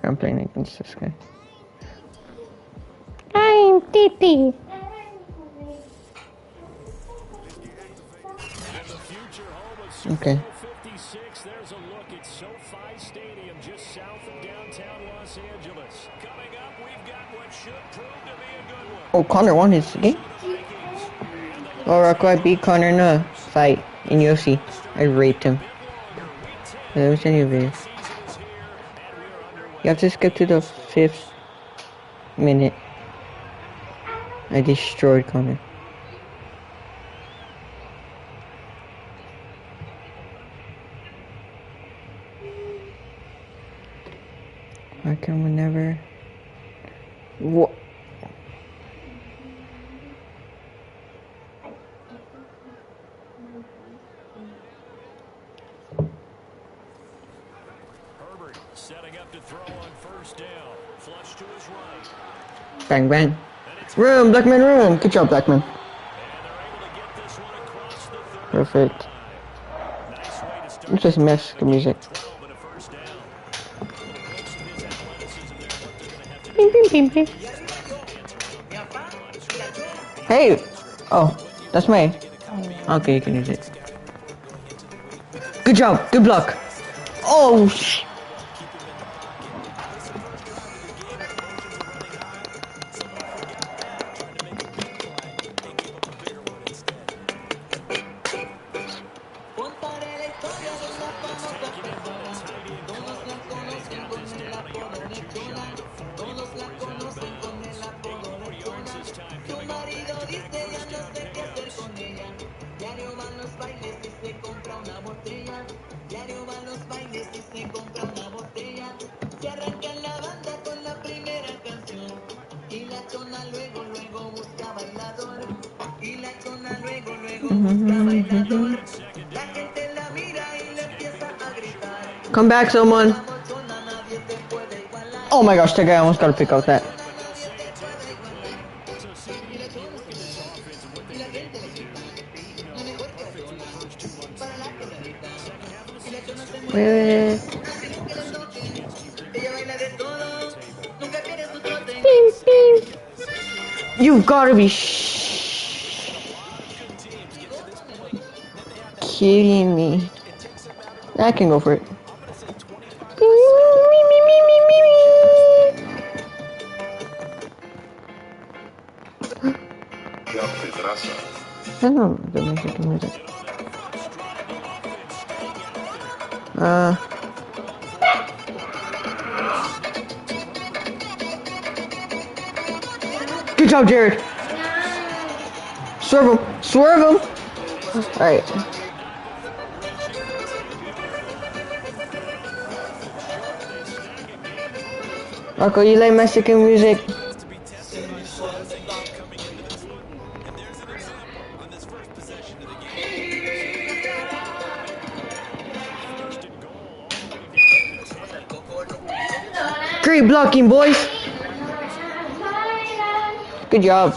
I'm playing against this guy. I'm Titi. Okay. There's a look at SoFi Stadium just south of downtown Los Angeles. Coming up, we've got what should prove to be a good one. Oh, Connor won his game. Oh, Rocco, I beat Connor in a fight in UFC. I raped him. There was any video. You have to skip to the 5th minute. I destroyed Connor. I can whenever. What? Herbert setting up to throw on first down. Flush to his right. Bang bang. Room, Blackman, room. Good job, Blackman. Perfect. It's just Mexican music. Hey! Oh, that's me. Okay, you can use it. Good job, good block. Oh, sh. Come back, someone. Oh my gosh, that guy almost got to pick out that. Wait. You've got to be kidding me. I can go for it. I don't know the music. Good job, Jared. Swerve him. Swerve him. Alright. Marco, you like Mexican music? Great blocking, boys. Good job.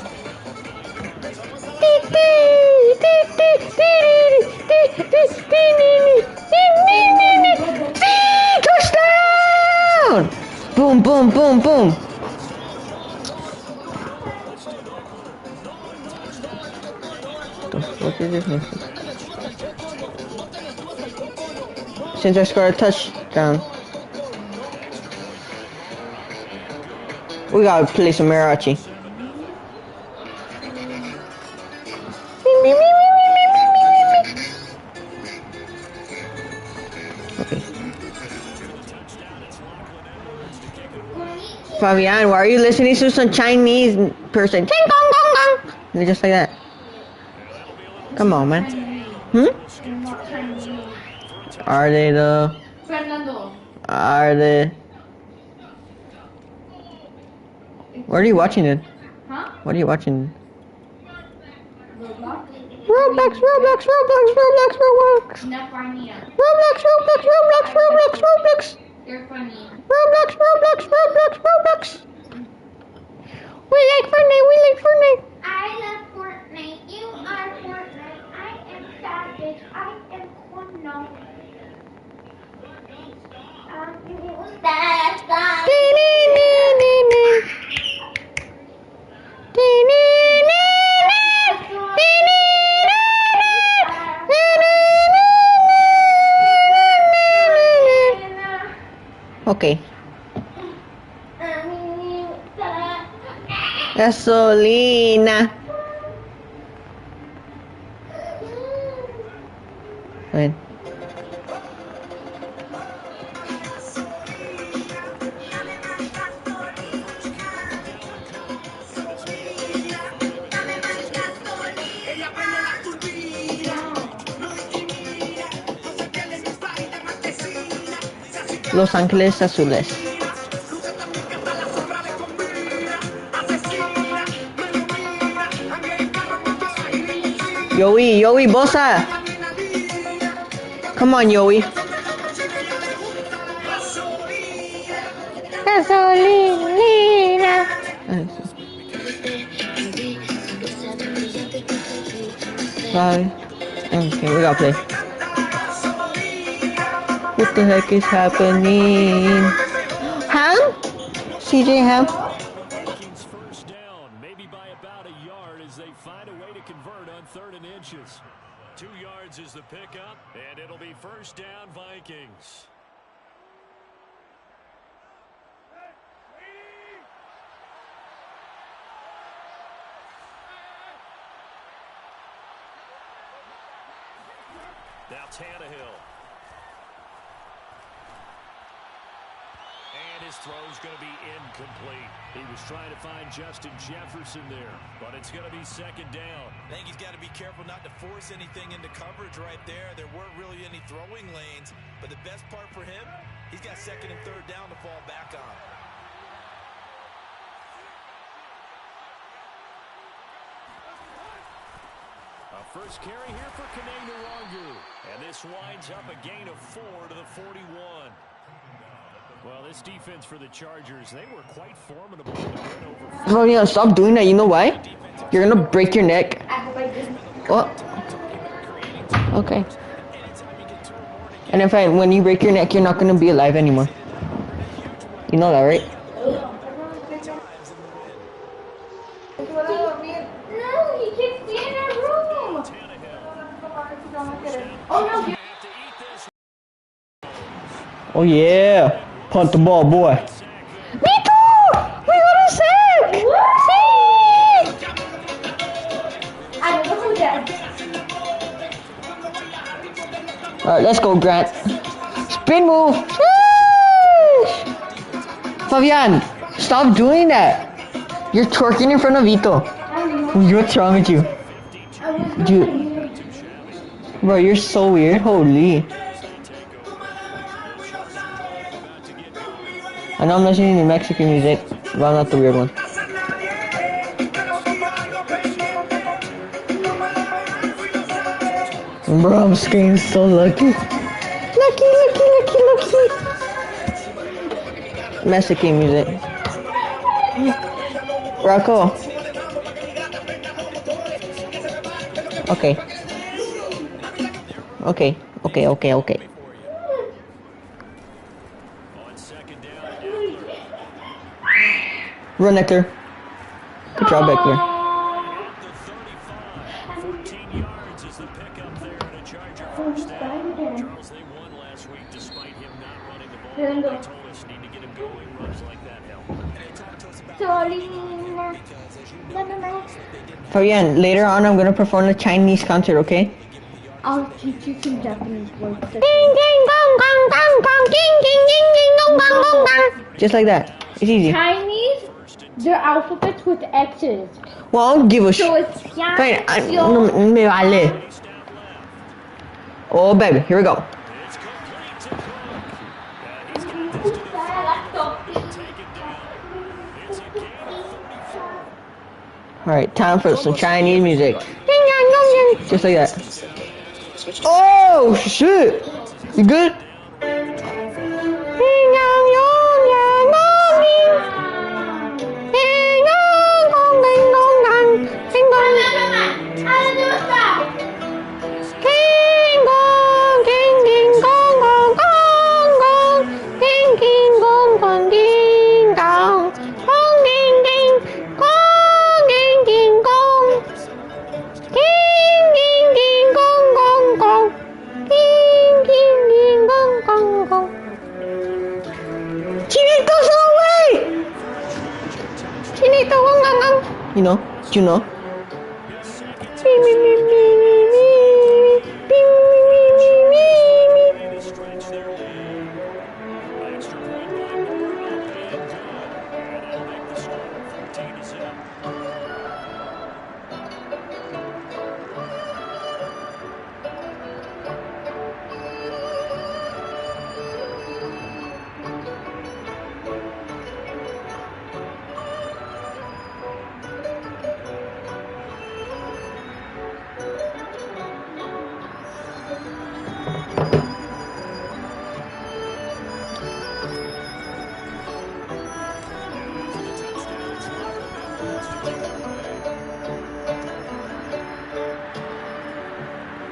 Touchdown! Boom, boom, boom, boom. The fuck is this message? Since I scored a touchdown, we gotta play some mariachi. Okay. Fabian, why are you listening to some Chinese person? They're just like that. Come on, man. Are they though? Are they? What are you watching it? Huh? What are you watching? Roblox. Roblox. Okay. Gasolina. Ayan. Los Ángeles Azules. Yoey, Bosa. Come on, Yoey. Gasolina. Okay, we gotta play. What the heck is happening? Ham? CJ Ham? Vikings first down, maybe by about a yard as they find a way to convert on 3rd and inches. 2 yards is the pickup, and it'll be first down Vikings. Now Tannehill. And his throw's going to be incomplete. He was trying to find Justin Jefferson there, but it's going to be 2nd down. I think he's got to be careful not to force anything into coverage right there. There weren't really any throwing lanes, but the best part for him, he's got 2nd and 3rd down to fall back on. First carry here for Kanane Nwangu. And this winds up a gain of 4 to the 41. Well, this defense for the Chargers, they were quite formidable. Oh yeah, stop doing that. You know why? You're gonna break your neck. What? Okay. And in fact, when you break your neck, you're not gonna be alive anymore. You know that, right? Oh yeah, punt the ball, boy. Me too. We got a sack. All right, let's go, Grant. Spin move. Fabian, stop doing that. You're twerking in front of Vito. What's wrong with you? Dude. Bro, you're so weird. Holy. I know I'm listening to Mexican music, but I'm not the weird one. Bro, I'm screaming so lucky. Lucky. Mexican music. Rocco. Okay. Run, Nectar. Good job, Beckler. 14 yards is the pickup there and a Charger first down. Charles, they won last week despite him not running the ball. They told us need to get him going. Runs like that help. Fabian, later on I'm gonna perform a Chinese concert, okay? I'll teach you some Japanese words. Ding ding gong gong gong gong ding ding ding ding gong gong gong gong. Just like that. It's easy. Chinese, their alphabets with X's. Well, I don't give a shit. So it's Fine, me vale. Oh baby, here we go. It's complete to Cook. He's got this to the 40. Take it down. It's a gain of 34. Alright, time for some Chinese music. Just like that. Oh shit! You good? You know, you know. His second touchdown game, and it's 19-8. And the Chargers find a way to stretch their lead. Extra point by Moore, up and good. And that'll make the score 14-0. Now after the touchdown, it's Leonard who wants to kick it away.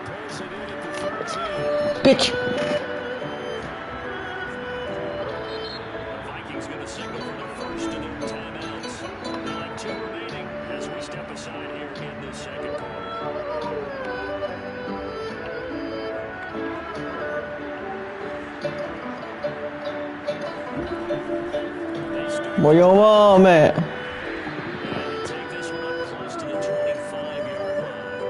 Pulls it in at the 13. Bitch. The Vikings going to signal for the first of their timeouts. They'll have 2 remaining as we step aside here in this second quarter. Where your mom at? And they take this one up close to the 25-yard line.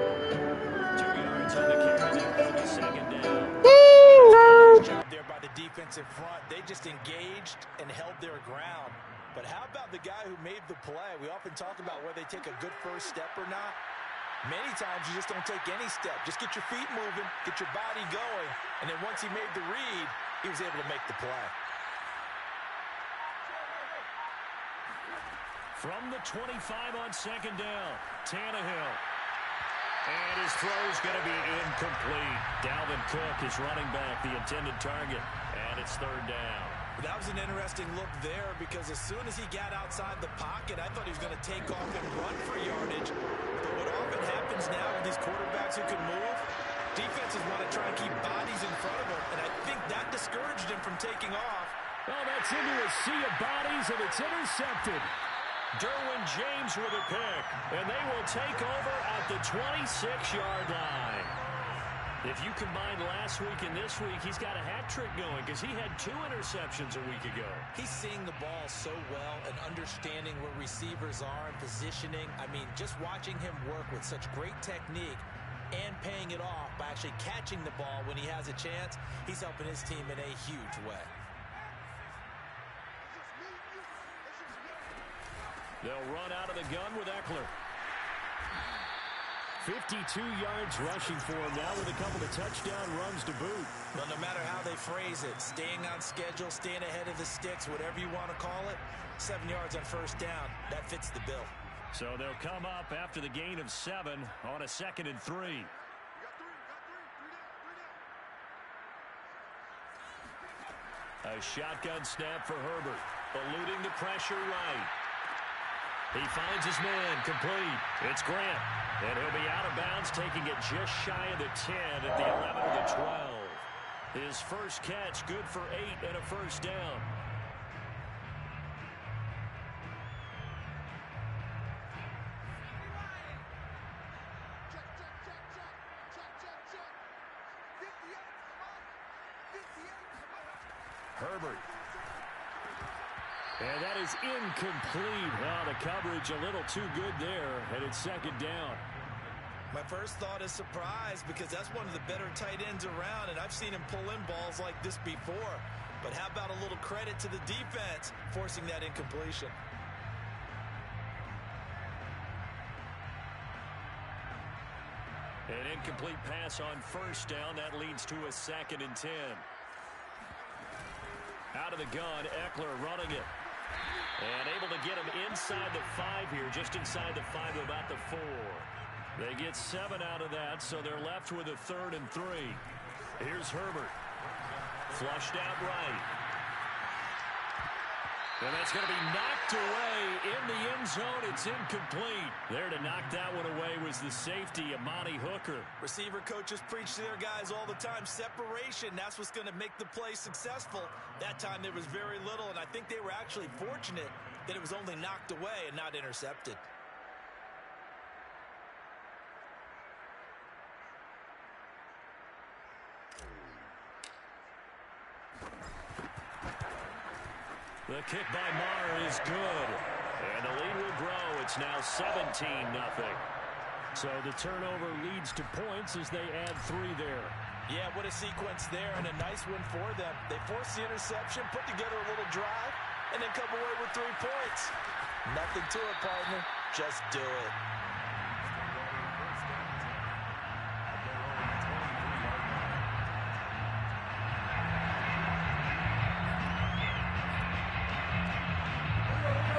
2 yards on the carry there. It'll be second down. Nice job there by the defensive front. They just engaged and held their ground. But how about the guy who made the play? We often talk about whether they take a good first step or not. Many times you just don't take any step. Just get your feet moving, get your body going, and then once he made the read, he was able to make the play. From the 25 on second down, Tannehill. And his throw's going to be incomplete. Dalvin Cook is running back the intended target, and it's third down. That was an interesting look there because as soon as he got outside the pocket, I thought he was going to take off and run for yardage. But what often happens now with these quarterbacks who can move, defenses want to try and keep bodies in front of them, and I think that discouraged him from taking off. Well, that's into a sea of bodies, and it's intercepted. Derwin James with a pick, and they will take over at the 26-yard line. If you combine last week and this week, he's got a hat trick going because he had 2 interceptions a week ago. He's seeing the ball so well and understanding where receivers are and positioning. I mean, just watching him work with such great technique and paying it off by actually catching the ball when he has a chance, he's helping his team in a huge way. They'll run out of the gun with Eckler. 52 yards rushing for him now with a couple of touchdown runs to boot. Well, no matter how they phrase it, staying on schedule, staying ahead of the sticks, whatever you want to call it, 7 yards on first down, that fits the bill. So they'll come up after the gain of 7 on a 2nd and 3. A shotgun snap for Herbert, eluding the pressure right. He finds his man, complete. It's Grant, and he'll be out of bounds, taking it just shy of the 10 at the 11 of the 12. His first catch, good for 8 and a first down. Herbert. And that is incomplete. Well, the coverage a little too good there, and it's second down. My first thought is surprise because that's one of the better tight ends around, and I've seen him pull in balls like this before. But how about a little credit to the defense forcing that incompletion? An incomplete pass on first down. That leads to a 2nd and 10. Out of the gun, Eckler running it. And able to get him inside the 5 here, just inside the 5 to about the 4. They get 7 out of that, so they're left with a 3rd and 3. Here's Herbert. Flushed out right. And that's going to be knocked away in the end zone. It's incomplete. There to knock that one away was the safety, Amani Hooker. Receiver coaches preach to their guys all the time. Separation, that's what's going to make the play successful. That time there was very little, and I think they were actually fortunate that it was only knocked away and not intercepted. The kick by Maher is good. And the lead will grow. It's now 17-0. So the turnover leads to points as they add 3 there. Yeah, what a sequence there, and a nice win for them. They forced the interception, put together a little drive, and then come away with 3 points. Nothing to it, partner. Just do it.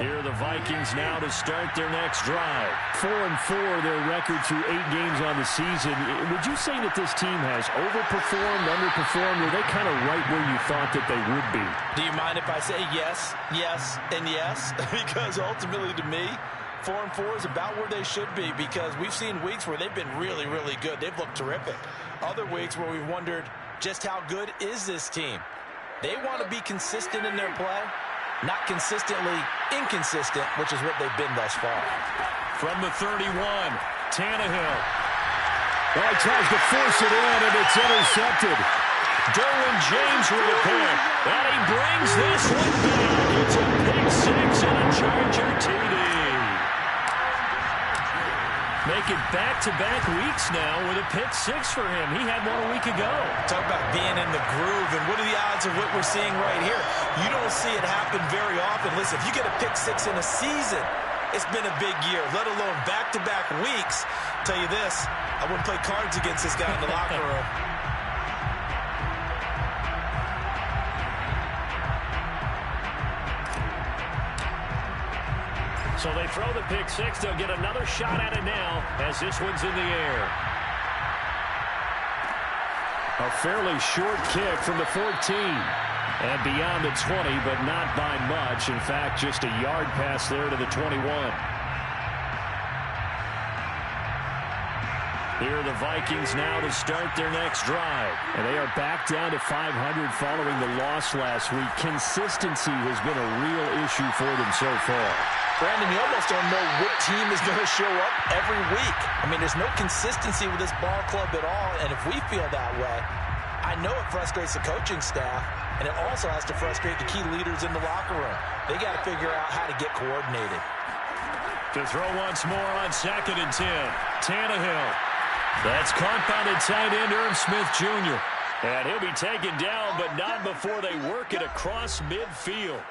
Here are the Vikings now to start their next drive. 4-4, their record through 8 games on the season. Would you say that this team has overperformed, underperformed, or are they kind of right where you thought that they would be? Do you mind if I say yes, yes, and yes? Because ultimately to me, 4-4 is about where they should be, because we've seen weeks where they've been really, really good. They've looked terrific. Other weeks where we've wondered just how good is this team. They want to be consistent in their play. Not consistently inconsistent, which is what they've been thus far. From the 31, Tannehill. Well, he tries to force it in, and it's intercepted. Derwin James with a pick. And he brings this one back. It's a pick 6 and a Charger TD. Making back-to-back weeks now with a pick 6 for him. He had one a week ago. Talk about being in the groove, and what are the odds of what we're seeing right here? You don't see it happen very often. Listen, if you get a pick 6 in a season, it's been a big year, let alone back-to-back weeks. Tell you this, I wouldn't play cards against this guy in the locker room. So they throw the pick 6. They'll get another shot at it now as this one's in the air. A fairly short kick from the 14. And beyond the 20, but not by much. In fact, just a yard pass there to the 21. Here are the Vikings now to start their next drive. And they are back down to 500 following the loss last week. Consistency has been a real issue for them so far. Brandon, you almost don't know what team is going to show up every week. I mean, there's no consistency with this ball club at all, and if we feel that way, I know it frustrates the coaching staff, and it also has to frustrate the key leaders in the locker room. They got to figure out how to get coordinated. To throw once more on 2nd and 10. Tannehill. That's caught by the tight end, Irv Smith Jr. And he'll be taken down, but not before they work it across midfield.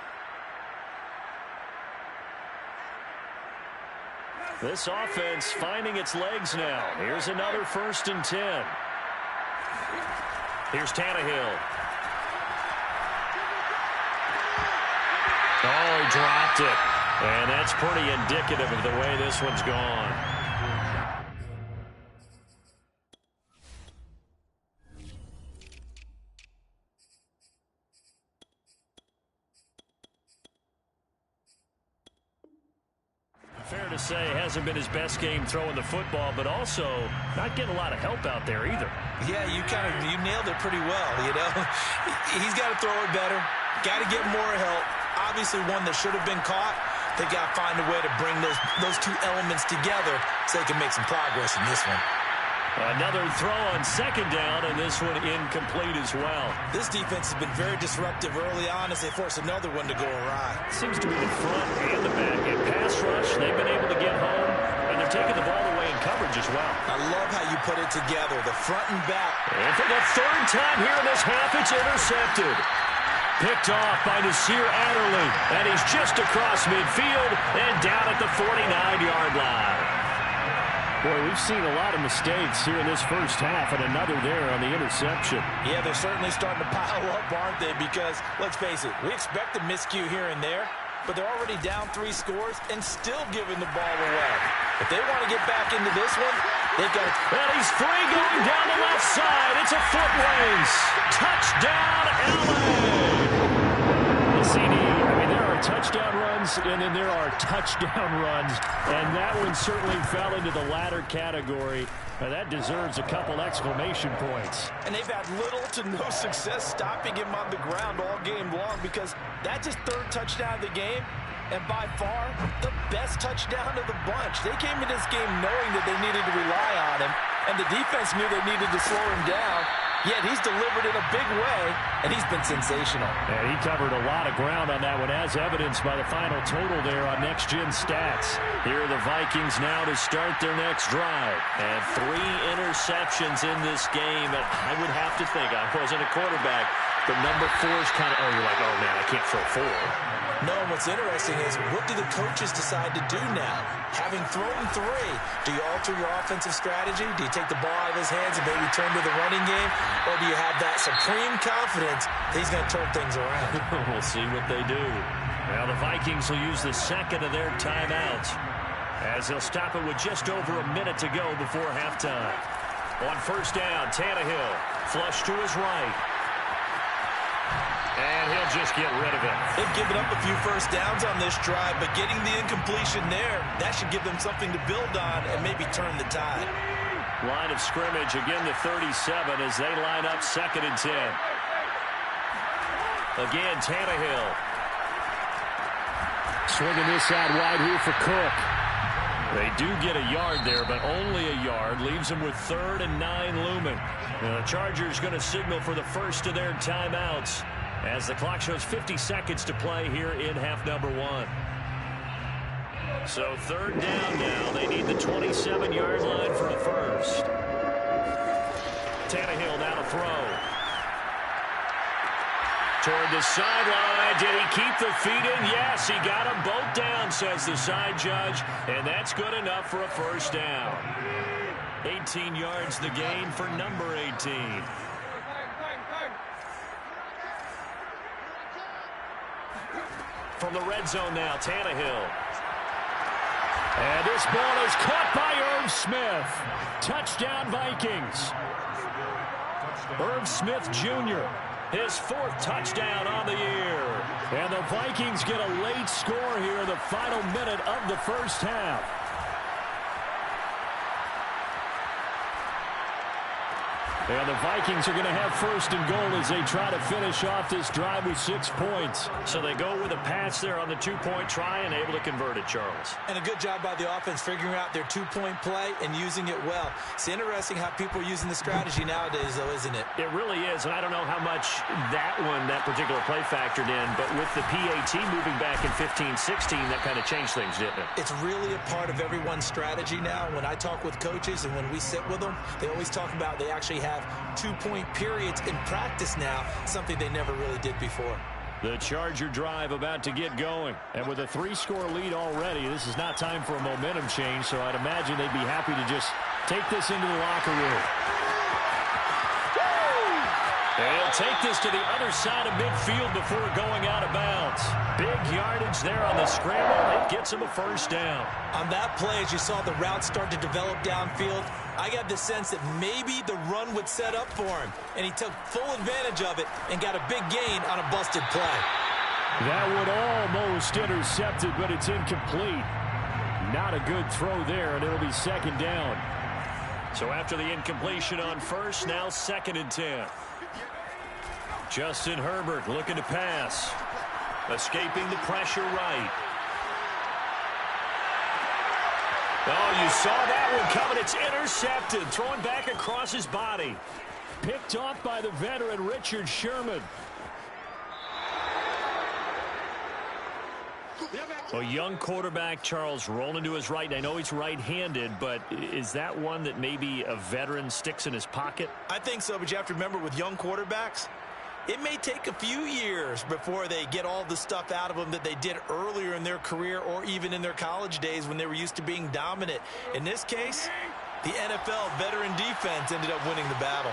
This offense finding its legs now. Here's another 1st and 10. Here's Tannehill. Oh, he dropped it. And that's pretty indicative of the way this one's gone. Fair to say, hasn't been his best game throwing the football, but also not getting a lot of help out there either. Yeah, you nailed it pretty well, you know. He's got to throw it better, got to get more help. Obviously one that should have been caught. They got to find a way to bring those 2 elements together so they can make some progress in this one. Another throw on 2nd down, and this one incomplete as well. This defense has been very disruptive early on as they force another one to go awry. Seems to be the front and the back. In pass rush, they've been able to get home, and they're taking the ball away in coverage as well. I love how you put it together, the front and back. And for the 3rd time here in this half, it's intercepted. Picked off by Nasir Adderley, and he's just across midfield and down at the 49-yard line. Boy, we've seen a lot of mistakes here in this first half, and another there on the interception. Yeah, they're certainly starting to pile up, aren't they? Because, let's face it, we expect a miscue here and there, but they're already down 3 scores and still giving the ball away. If they want to get back into this one, they've got to... And he's free going down the left side. It's a foot race. Touchdown, LA! There are touchdown runs, and then there are touchdown runs, and that one certainly fell into the latter category. That deserves a couple exclamation points. And they've had little to no success stopping him on the ground all game long, because that's his 3rd touchdown of the game, and by far the best touchdown of the bunch. They came into this game knowing that they needed to rely on him, and the defense knew they needed to slow him down. Yet he's delivered in a big way, and he's been sensational. And he covered a lot of ground on that one, as evidenced by the final total there on Next Gen Stats. Here are the Vikings now to start their next drive. And 3 interceptions in this game. And I would have to think, I wasn't a quarterback, but number 4 is kind of, you're like, oh, man, I can't throw 4. No, and what's interesting is, what do the coaches decide to do now? Having thrown 3, do you alter your offensive strategy? Do you take the ball out of his hands and maybe turn to the running game? Or do you have that supreme confidence that he's going to turn things around? We'll see what they do. Now the Vikings will use the second of their timeouts, as they'll stop it with just over a minute to go before halftime. On first down, Tannehill, flush to his right. And he'll just get rid of it. They've given up a few first downs on this drive, but getting the incompletion there, that should give them something to build on and maybe turn the tide. Line of scrimmage, again the 37 as they line up 2nd and 10. Again, Tannehill. Swinging this out wide here for Cook. They do get a yard there, but only a yard. Leaves them with 3rd and 9 looming. Now, the Chargers going to signal for the first of their timeouts, as the clock shows 50 seconds to play here in half number 1. So 3rd down now. They need the 27-yard line for a first. Tannehill now to throw. Toward the sideline. Did he keep the feet in? Yes, he got them both down, says the side judge. And that's good enough for a first down. 18 yards the gain for number 18. From the red zone now, Tannehill. And this ball is caught by Irv Smith. Touchdown, Vikings. Irv Smith Jr., his 4th touchdown on the year. And the Vikings get a late score here in the final minute of the first half. And the Vikings are going to have 1st and goal as they try to finish off this drive with 6 points. So they go with a pass there on the 2-point try and able to convert it, Charles. And a good job by the offense figuring out their 2-point play and using it well. It's interesting how people are using the strategy nowadays, though, isn't it? It really is, and I don't know how much that particular play factored in, but with the PAT moving back in 15-16, that kind of changed things, didn't it? It's really a part of everyone's strategy now. When I talk with coaches and when we sit with them, they always talk about they actually have 2-point periods in practice now, something they never really did before. The Charger drive about to get going. And with a 3-score lead already, this is not time for a momentum change, so I'd imagine they'd be happy to just take this into the locker room. They'll take this to the other side of midfield before going out of bounds. Big yardage there on the scramble. It gets him a first down. On that play, as you saw the route start to develop downfield, I got the sense that maybe the run would set up for him, and he took full advantage of it and got a big gain on a busted play. That would almost intercept it, but it's incomplete. Not a good throw there, and it'll be 2nd down. So after the incompletion on first, now 2nd and 10. Justin Herbert looking to pass. Escaping the pressure right. Oh, you saw that one coming. It's intercepted. Throwing back across his body. Picked off by the veteran Richard Sherman. A young quarterback, Charles, rolling to his right. I know he's right-handed, but is that one that maybe a veteran sticks in his pocket? I think so, but you have to remember with young quarterbacks, it may take a few years before they get all the stuff out of them that they did earlier in their career or even in their college days when they were used to being dominant. In this case, the NFL veteran defense ended up winning the battle.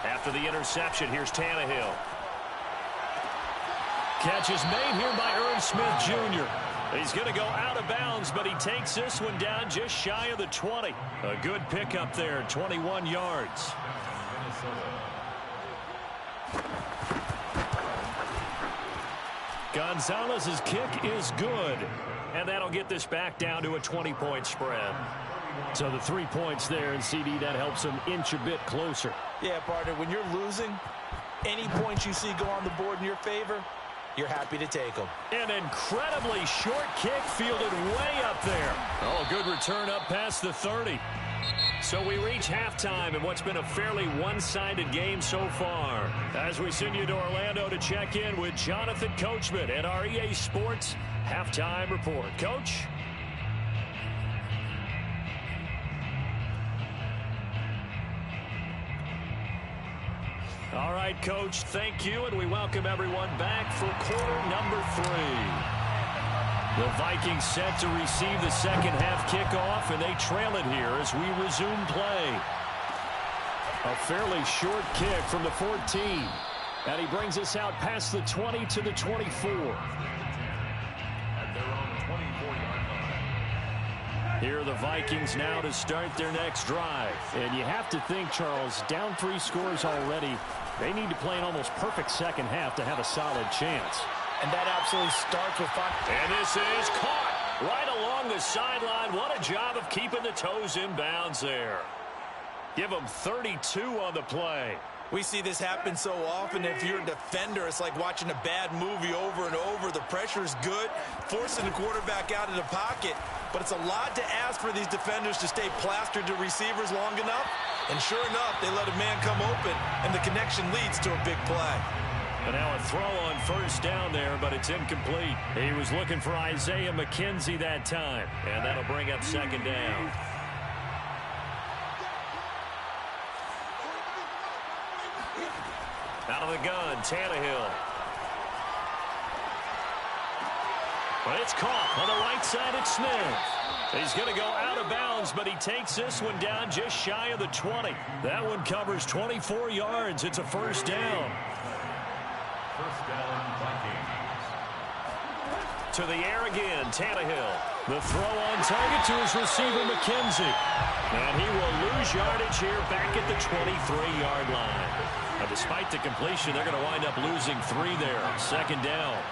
After the interception, here's Tannehill. Catch is made here by Irv Smith Jr. He's going to go out of bounds, but he takes this one down just shy of the 20. A good pickup there, 21 yards. Gonzalez's kick is good, and that'll get this back down to a 20-point spread. So the 3 points there, and CD, that helps him inch a bit closer. Yeah, partner, when you're losing, any points you see go on the board in your favor, you're happy to take them. An incredibly short kick fielded way up there. Oh, good return up past the 30. So we reach halftime in what's been a fairly one-sided game so far. As we send you to Orlando to check in with Jonathan Coachman at our EA Sports Halftime Report. Coach? All right, Coach, thank you, and we welcome everyone back for quarter number 3. The Vikings set to receive the second half kickoff, and they trail it here as we resume play. A fairly short kick from the 14. And he brings us out past the 20 to the 24. Here are the Vikings now to start their next drive. And you have to think, Charles, down 3 scores already, they need to play an almost perfect second half to have a solid chance. And that absolutely starts with fun. And this is caught right along the sideline. What a job of keeping the toes in bounds there. Give them 32 on the play. We see this happen so often. If you're a defender, it's like watching a bad movie over and over. The pressure is good, forcing the quarterback out of the pocket. But it's a lot to ask for these defenders to stay plastered to receivers long enough. And sure enough, they let a man come open, and the connection leads to a big play. And now a throw on first down there, but it's incomplete. He was looking for Isaiah McKenzie that time, and that'll bring up second down. Out of the gun, Tannehill. But it's caught on the right side at Smith. He's going to go out of bounds, but he takes this one down just shy of the 20. That one covers 24 yards. It's a first down. First down, Vikings. To the air again, Tannehill. The throw on target to his receiver, McKenzie. And he will lose yardage here back at the 23-yard line. Now, despite the completion, they're going to wind up losing 3 there. Second down.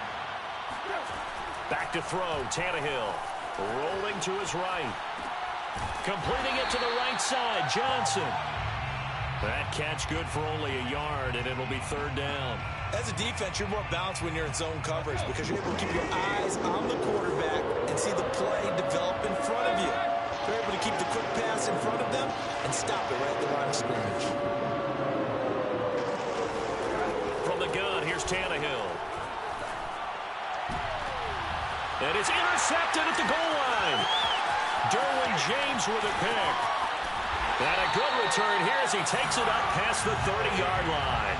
Back to throw, Tannehill. Rolling to his right. Completing it to the right side, Johnson. That catch good for only a yard, and it'll be third down. As a defense, you're more balanced when you're in zone coverage because you're able to keep your eyes on the quarterback and see the play develop in front of you. You're able to keep the quick pass in front of them and stop it right at the line of scrimmage. From the gun, here's Tannehill. And it's intercepted at the goal line. Derwin James with a pick. And a good return here as he takes it up past the 30-yard line.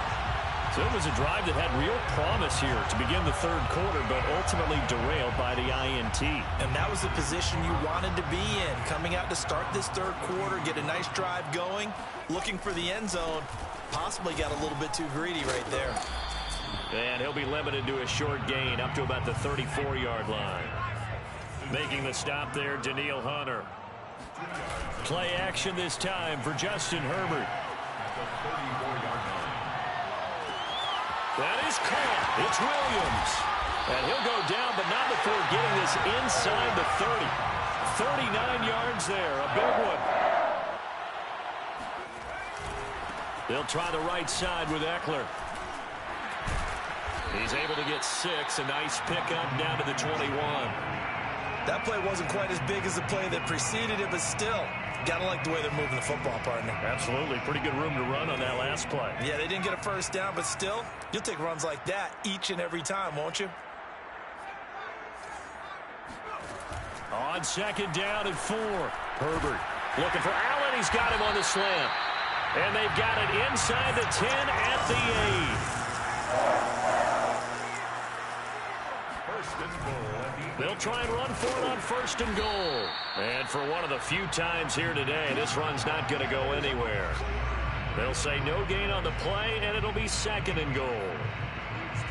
So it was a drive that had real promise here to begin the third quarter, but ultimately derailed by the INT. And that was the position you wanted to be in. Coming out to start this third quarter, get a nice drive going, looking for the end zone. Possibly got a little bit too greedy right there. And he'll be limited to a short gain up to about the 34-yard line. Making the stop there, Daniil Hunter. Play action this time for Justin Herbert. That is caught. It's Williams. And he'll go down, but not before getting this inside the 30. 39 yards there, a big one. They'll try the right side with Eckler. He's able to get 6. A nice pickup down to the 21. That play wasn't quite as big as the play that preceded it, but still, gotta like the way they're moving the football, partner. Absolutely. Pretty good room to run on that last play. Yeah, they didn't get a first down, but still, you'll take runs like that each and every time, won't you? On second down and 4. Herbert looking for Allen. He's got him on the slant. And they've got it inside the 10 at the 8. They'll try and run for it on first and goal. And for one of the few times here today, this run's not going to go anywhere. They'll say no gain on the play, and it'll be second and goal.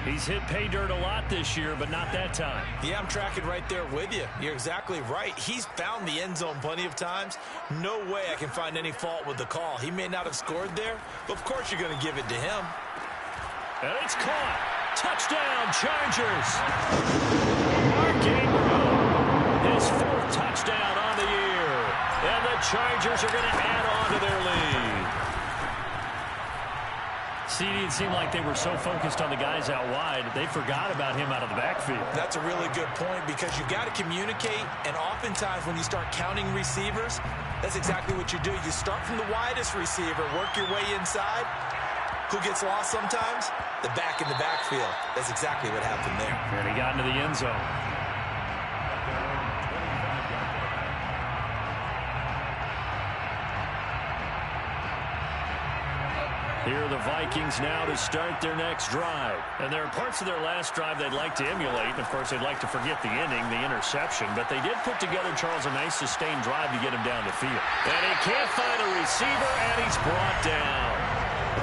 He's hit pay dirt a lot this year, but not that time. Yeah, I'm tracking right there with you. You're exactly right. He's found the end zone plenty of times. No way I can find any fault with the call. He may not have scored there, but of course you're going to give it to him. And it's caught. Touchdown, Chargers. Mark Ingram, his 4th touchdown on the year. And the Chargers are going to add on to their lead. See, it seemed like they were so focused on the guys out wide, they forgot about him out of the backfield. That's a really good point because you got to communicate, and oftentimes when you start counting receivers, that's exactly what you do. You start from the widest receiver, work your way inside. Who gets lost sometimes? The back in the backfield. That's exactly what happened there. And he got into the end zone. Here are the Vikings now to start their next drive. And there are parts of their last drive they'd like to emulate. Of course, they'd like to forget the ending, the interception. But they did put together, Charles, a nice sustained drive to get him down the field. And he can't find a receiver, and he's brought down.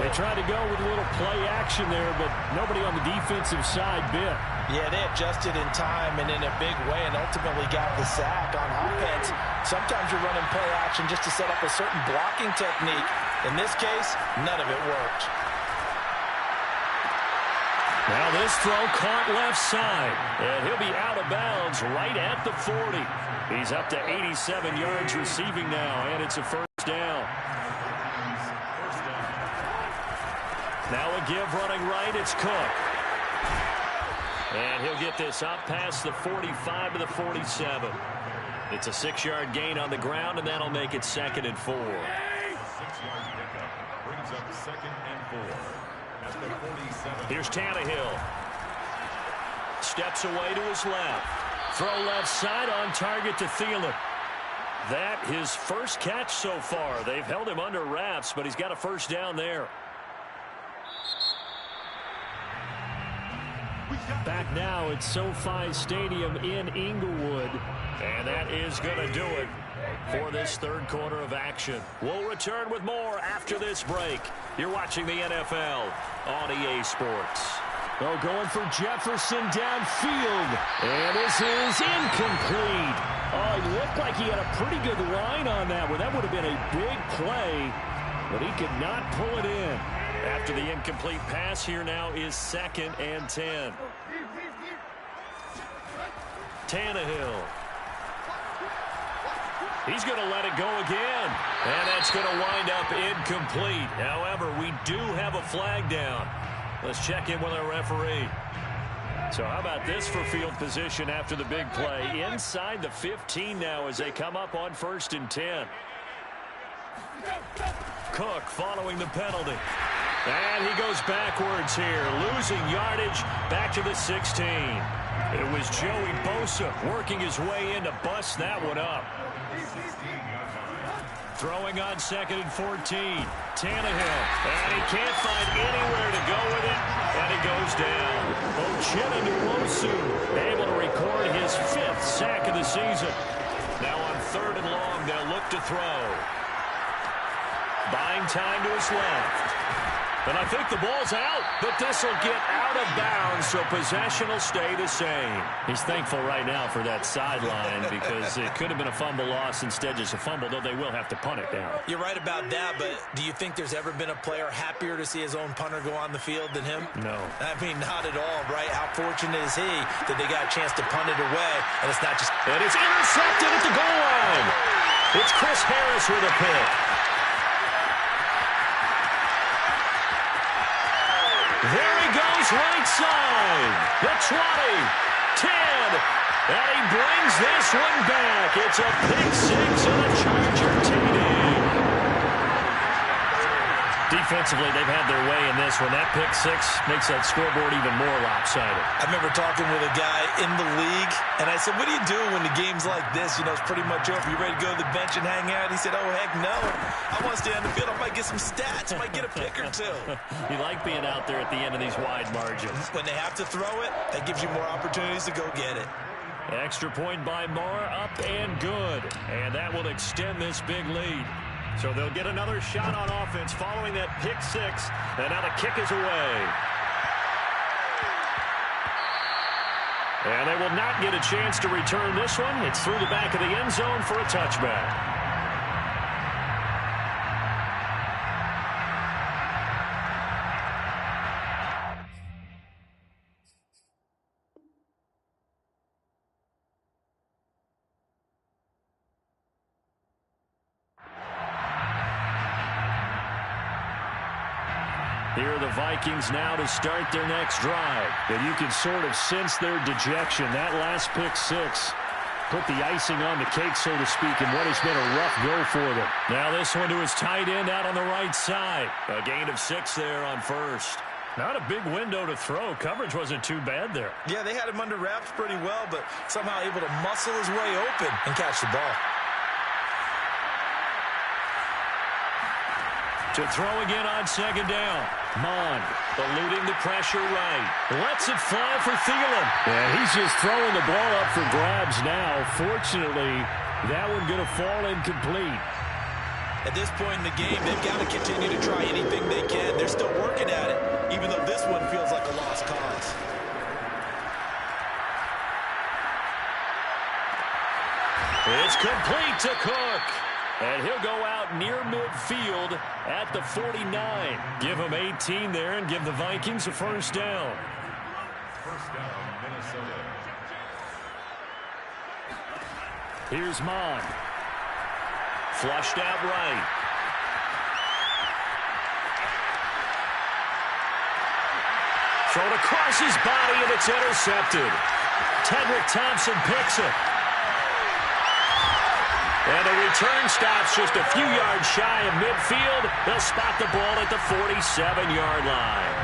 They tried to go with a little play action there, but nobody on the defensive side bit. Yeah, they adjusted in time and in a big way and ultimately got the sack on offense. Sometimes you're running play action just to set up a certain blocking technique. In this case, none of it worked. Now this throw caught left side, and he'll be out of bounds right at the 40. He's up to 87 yards receiving now, and it's a first down. Now a give running right, it's Cook. And he'll get this up past the 45 to the 47. It's a 6-yard gain on the ground, and that'll make it 2nd and 4. 6-yard pickup brings up 2nd and 4 at the 47. Here's Tannehill. Steps away to his left. Throw left side on target to Thielen. That his first catch so far. They've held him under wraps, but he's got a first down there. Back now at SoFi Stadium in Inglewood. And that is going to do it for this third quarter of action. We'll return with more after this break. You're watching the NFL on EA Sports. Oh, going for Jefferson downfield. And this is incomplete. Oh, he looked like he had a pretty good line on that one. That would have been a big play, but he could not pull it in. After the incomplete pass, here now is 2nd and 10. Tannehill. He's going to let it go again. And that's going to wind up incomplete. However, we do have a flag down. Let's check in with our referee. So how about this for field position after the big play? Inside the 15 now as they come up on 1st and 10. Cook following the penalty. And he goes backwards here, losing yardage back to the 16. It was Joey Bosa working his way in to bust that one up. Throwing on 2nd and 14. Tannehill. And he can't find anywhere to go with it. And he goes down. Uchenna Nwosu able to record his 5th sack of the season. Now on 3rd and long, they'll look to throw. Buying time to his left. And I think the ball's out, but this will get out of bounds, so possession will stay the same. He's thankful right now for that sideline because it could have been a fumble loss, instead just a fumble, though they will have to punt it down. You're right about that, but do you think there's ever been a player happier to see his own punter go on the field than him? No. I mean, not at all, right? How fortunate is he that they got a chance to punt it away, and it's not just... And it's intercepted at the goal line. It's Chris Harris with a pick. There he goes, right side. The 20, 10, and he brings this one back. It's a pick 6 and a Charger TD. Defensively, they've had their way in this one. That pick 6 makes that scoreboard even more lopsided. I remember talking with a guy in the league, and I said, what do you do when the game's like this? You know, it's pretty much over. You ready to go to the bench and hang out? He said, oh, heck no. I want to stay on the field. I might get some stats. I might get a pick or two. You like being out there at the end of these wide margins. When they have to throw it, that gives you more opportunities to go get it. Extra point by Moore, up and good. And that will extend this big lead. So they'll get another shot on offense following that pick 6. And now the kick is away. And they will not get a chance to return this one. It's through the back of the end zone for a touchback. Here are the Vikings now to start their next drive. And you can sort of sense their dejection. That last pick six put the icing on the cake, so to speak, in what has been a rough go for them. Now this one to his tight end out on the right side. A gain of 6 there on first. Not a big window to throw. Coverage wasn't too bad there. Yeah, they had him under wraps pretty well, but somehow able to muscle his way open and catch the ball. To throw again on second down. Mond eluding the pressure right. Lets it fly for Thielen. And he's just throwing the ball up for grabs now. Fortunately, that one going to fall incomplete. At this point in the game, they've got to continue to try anything they can. They're still working at it, even though this one feels like a lost cause. It's complete to Cook. And he'll go out near midfield at the 49. Give him 18 there and give the Vikings a first down. First down, Minnesota. Here's Mond. Flushed out right. Thrown across his body, and it's intercepted. Tedrick Thompson picks it. And the return stops just a few yards shy of midfield. They'll spot the ball at the 47-yard line.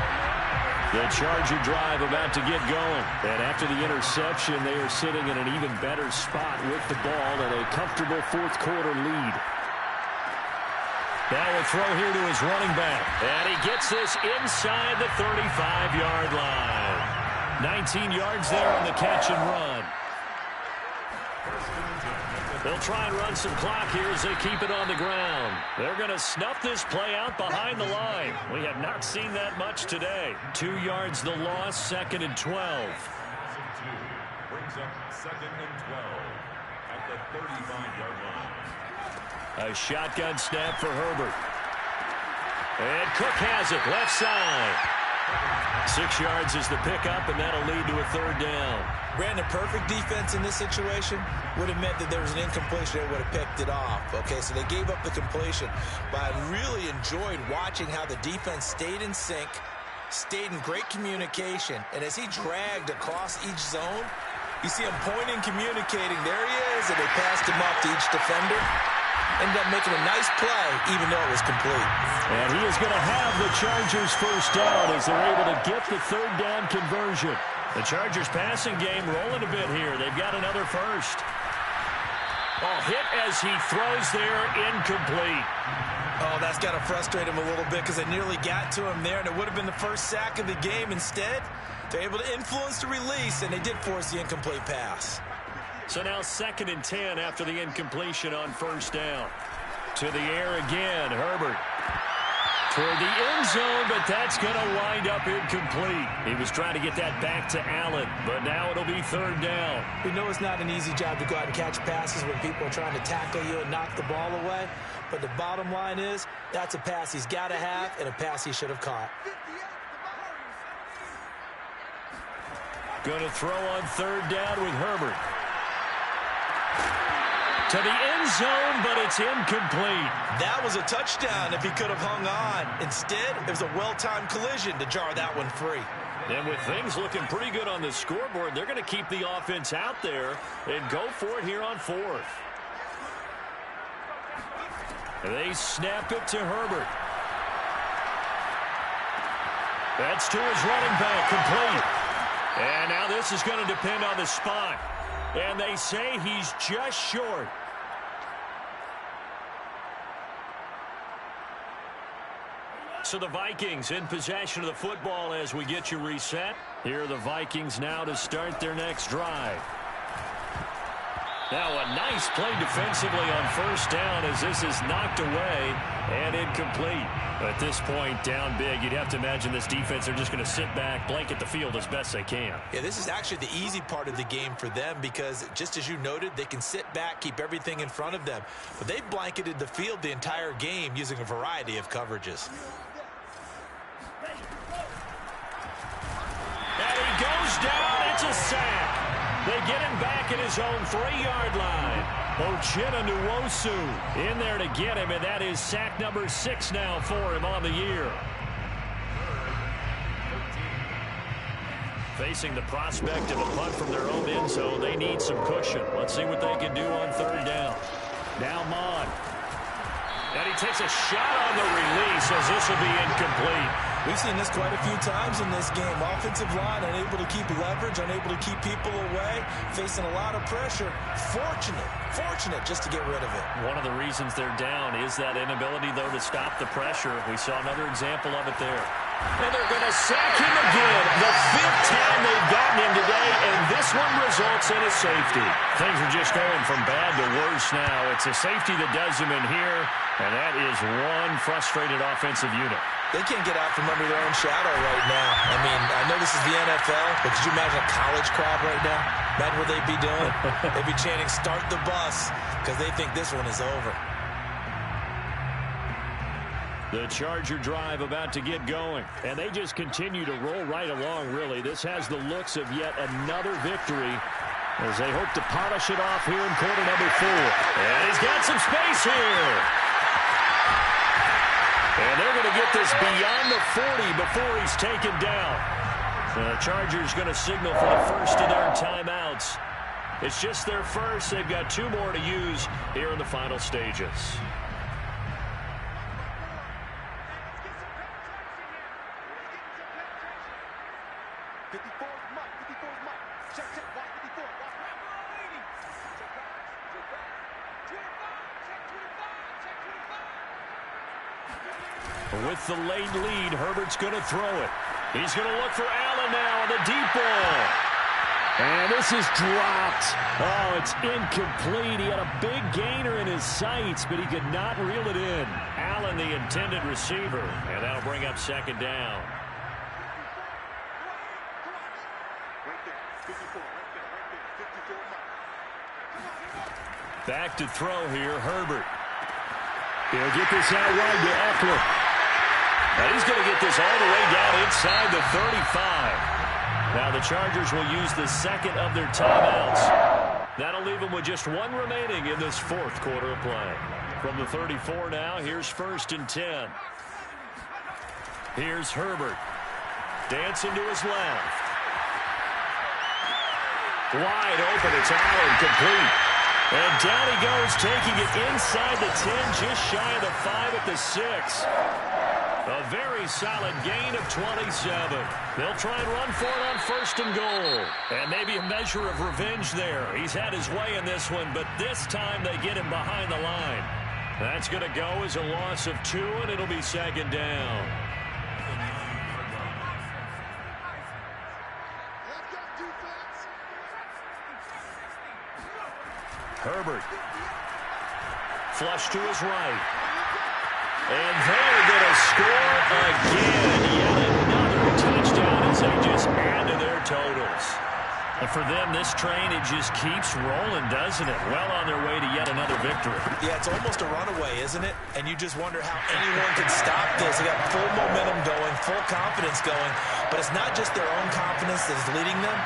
The Charger drive about to get going. And after the interception, they are sitting in an even better spot with the ball and a comfortable fourth-quarter lead. Now a throw here to his running back. And he gets this inside the 35-yard line. 19 yards there on the catch and run. They'll try and run some clock here as they keep it on the ground. They're going to snuff this play out behind the line. We have not seen that much today. 2 yards the loss, 2nd and 12. Brings up 2nd and 12 at the 35-yard line. A shotgun snap for Herbert. And Cook has it, left side. 6 yards is the pickup, and that'll lead to a third down. Brandon, perfect defense in this situation would have meant that there was an incompletion. They would have picked it off. Okay, so they gave up the completion. But I really enjoyed watching how the defense stayed in sync, stayed in great communication. And as he dragged across each zone, you see him pointing, communicating. There he is, and they passed him off to each defender. Ended up making a nice play, even though it was complete. And he is going to have the Chargers first down as they're able to get the third down conversion. The Chargers passing game rolling a bit here. They've got another first. Oh, hit as he throws there, incomplete. Oh, that's got to frustrate him a little bit because they nearly got to him there, and it would have been the first sack of the game. Instead, they're able to influence the release, and they did force the incomplete pass. So now 2nd and 10 after the incompletion on first down. To the air again, Herbert. Toward the end zone, but that's going to wind up incomplete. He was trying to get that back to Allen, but now it'll be third down. We know it's not an easy job to go out and catch passes when people are trying to tackle you and knock the ball away, but the bottom line is that's a pass he's got to have and a pass he should have caught. Going to throw on third down with Herbert. To the end zone, but it's incomplete. That was a touchdown if he could have hung on. Instead, it was a well-timed collision to jar that one free. And with things looking pretty good on the scoreboard, they're going to keep the offense out there and go for it here on fourth. They snap it to Herbert. That's to his running back, complete. And now this is going to depend on the spot. And they say he's just short. So the Vikings in possession of the football as we get you reset. Here are the Vikings now to start their next drive. Now a nice play defensively on first down as this is knocked away and incomplete. At this point, down big, you'd have to imagine this defense, they're just going to sit back, blanket the field as best they can. Yeah, this is actually the easy part of the game for them because, just as you noted, they can sit back, keep everything in front of them. But they've blanketed the field the entire game using a variety of coverages. And he goes down. It's a sack. They get him back at his own 3-yard line. Ochena Nwosu in there to get him, and that is sack number 6 now for him on the year. Facing the prospect of a punt from their own end zone, they need some cushion. Let's see what they can do on third down. Now Mon. And he takes a shot on the release as this will be incomplete. We've seen this quite a few times in this game. Offensive line unable to keep leverage, unable to keep people away, facing a lot of pressure. Fortunate just to get rid of it. One of the reasons they're down is that inability, though, to stop the pressure. We saw another example of it there. And they're going to sack him again. The 5th time they've gotten him today, and this one results in a safety. Things are just going from bad to worse now. It's a safety that does him in here, and that is one frustrated offensive unit. They can't get out from under their own shadow right now. I mean, I know this is the NFL, but could you imagine a college crowd right now? Imagine what they'd be doing. They'd be chanting, "Start the bus," because they think this one is over. The Charger drive about to get going, and they just continue to roll right along, really. This has the looks of yet another victory as they hope to polish it off here in quarter number 4. And he's got some space here. And they're going to get this beyond the 40 before he's taken down. The Chargers going to signal for the first of their timeouts. It's just their first. They've got 2 more to use here in the final stages. With the late lead, Herbert's going to throw it. He's going to look for Allen now on the deep ball. And this is dropped. Oh, it's incomplete. He had a big gainer in his sights, but he could not reel it in. Allen, the intended receiver, and that'll bring up second down. Back to throw here, Herbert. He'll get this out wide to Eckler. And he's going to get this all the way down inside the 35. Now the Chargers will use the second of their timeouts. That'll leave them with just 1 remaining in this 4th quarter of play. From the 34 now, here's 1st and 10. Here's Herbert. Dancing to his left. Wide open, it's Allen, complete. And down he goes, taking it inside the 10, just shy of the 5 at the 6. A very solid gain of 27. They'll try and run for it on 1st and goal. And maybe a measure of revenge there. He's had his way in this one, but this time they get him behind the line. That's going to go as a loss of 2, and it'll be second down. Herbert. Flush to his right. And they're going to score again. Yet another touchdown as they just add to their totals. And for them, this train, it just keeps rolling, doesn't it? Well on their way to yet another victory. Yeah, it's almost a runaway, isn't it? And you just wonder how anyone can stop this. They got full momentum going, full confidence going. But it's not just their own confidence that's leading them.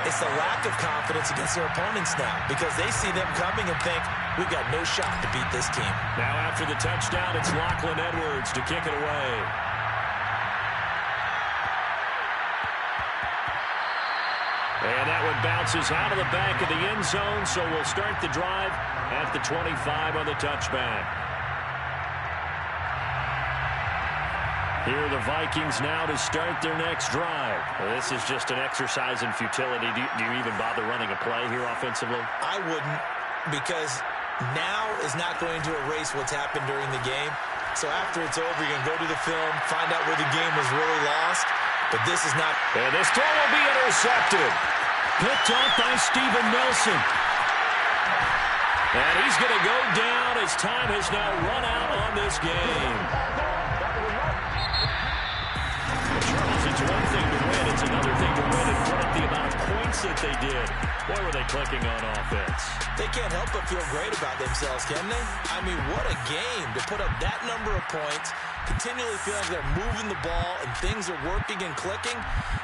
It's the lack of confidence against their opponents now because they see them coming and think, we've got no shot to beat this team. Now after the touchdown, it's Lachlan Edwards to kick it away. And that one bounces out of the back of the end zone, so we'll start the drive at the 25 on the touchback. Here are the Vikings now to start their next drive. Well, this is just an exercise in futility. Do you even bother running a play here offensively? I wouldn't, because now is not going to erase what's happened during the game. So after it's over, you're going to go to the film, find out where the game was really lost. But this is not. And this throw will be intercepted. Picked off by Steven Nelson. And he's going to go down as time has now run out on this game. Charles, it's one thing to win. It's another thing to win and put up the amount of points that they did. Boy, were they clicking on offense. They can't help but feel great about themselves, can they? I mean, what a game to put up that number of points, continually feel like they're moving the ball and things are working and clicking.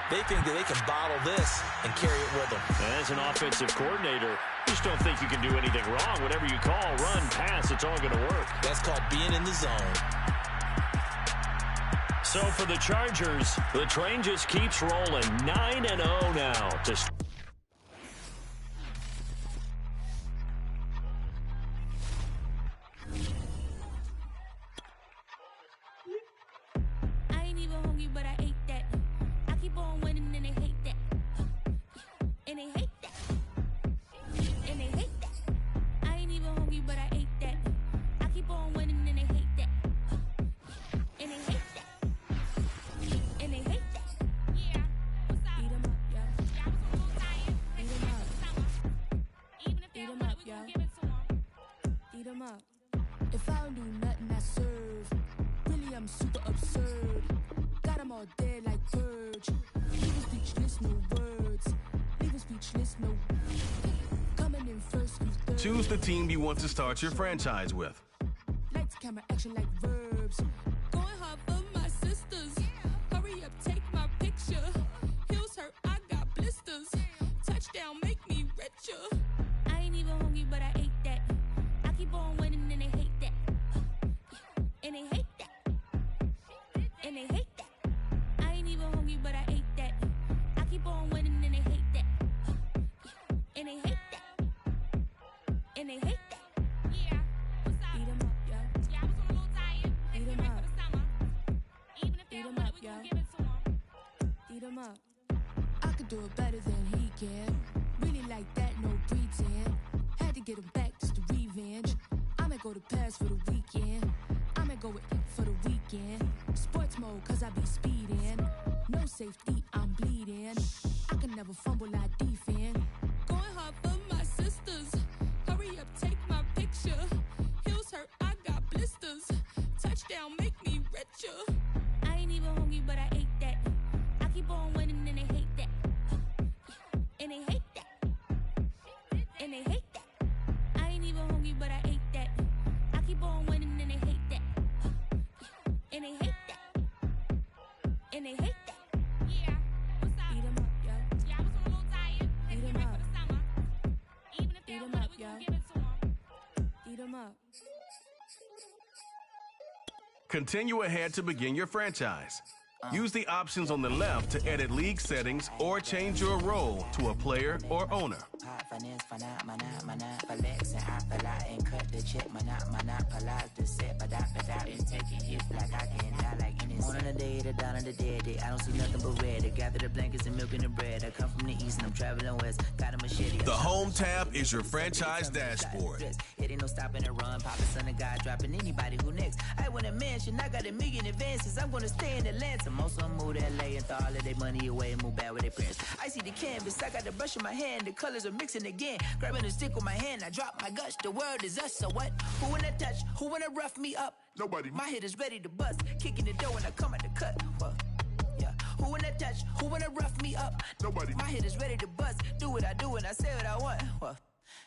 They think that they can bottle this and carry it with them. As an offensive coordinator, you just don't think you can do anything wrong. Whatever you call, run, pass, it's all going to work. That's called being in the zone. So for the Chargers, the train just keeps rolling. 9-0 now. I ain't even hungry, but I ate that. I keep on winning and they hate that. And they hate that. And they hate that. I ain't even hungry, but I ate that. I keep on winning and they hate that. And they hate that. And they hate that. Yeah. What's up? Eat 'em up, yo. Yeah, I was a little tired. Eat 'em up. Even if they don't want it, we gon' give it to 'em. Eat 'em up. If I don't do nothing, I serve. Really, I'm super absurd. Got 'em all dead like purge. Leaving speechless, no words. Leaving speechless, no. Coming in first, who's third? Choose the team you want to start your franchise with. Lights, camera, action like verbs. Going hard for my sisters. Hurry up, take my picture. Heels hurt, I got blisters. Touchdown, make me richer. I ain't even hungry, but I ate that. I keep on winning and they hate that. And they hate that. And they hate that. I ain't even hungry, but I ate that. I keep on winning and they hate that. And they hate that. And they hate that. Yeah. What's up? Eat 'em up, yo. Yeah, I was a little tired. Eat 'em up. For the summer. Even if they don't want it, we gon' give it to 'em. Eat 'em up. I could do it better than he can. Really like that, no pretend. Had to get him back just to revenge. I'ma go to Paris for the weekend. I'ma go with it for the weekend. Sports mode, cause I be speeding. No safety, I'm bleeding. I can never fumble, I defend. Going hard for my sisters. Hurry up, take my picture. Heels hurt, I got blisters. Touchdown, make me richer. I ain't even hungry, but I ate that. I keep on winning and they hate that. And they hate that. And they hate that. I ain't even hungry, but I ate that. I keep on winning and they hate that. And they hate that. And they hate that. Yeah. What's up? Eat 'em up, yo. Yeah, I was a little tired. Eat 'em up. For the summer. Even if they don't want it, we gon' give it to 'em. Eat 'em up. Continue ahead to begin your franchise. Use the options on the left to edit league settings or change your role to a player or owner. Morning the day, the dawn of the dead day. I don't see nothing but red. I gather the blankets and milk and the bread. I come from the east and I'm traveling west. Got a machete. The Home tab is your franchise dashboard. It ain't no stopping and run. Papa, son of God, dropping anybody who next. I want a mansion. I got a million advances. I'm gonna stay in Atlanta. Most of them move to LA and throw all of their money away and move back with their parents. I see the canvas. I got the brush in my hand. The colors are mixing again. Grabbing the stick with my hand. I drop my guts. The world is us. So what? Who wanna touch? Who wanna rough me up? Nobody. My hit is ready to bust. Kicking the door when I come at the cut. What? Yeah. Who wanna touch? Who wanna rough me up? Nobody. My hit is ready to bust. Do what I do and I say what I want. What?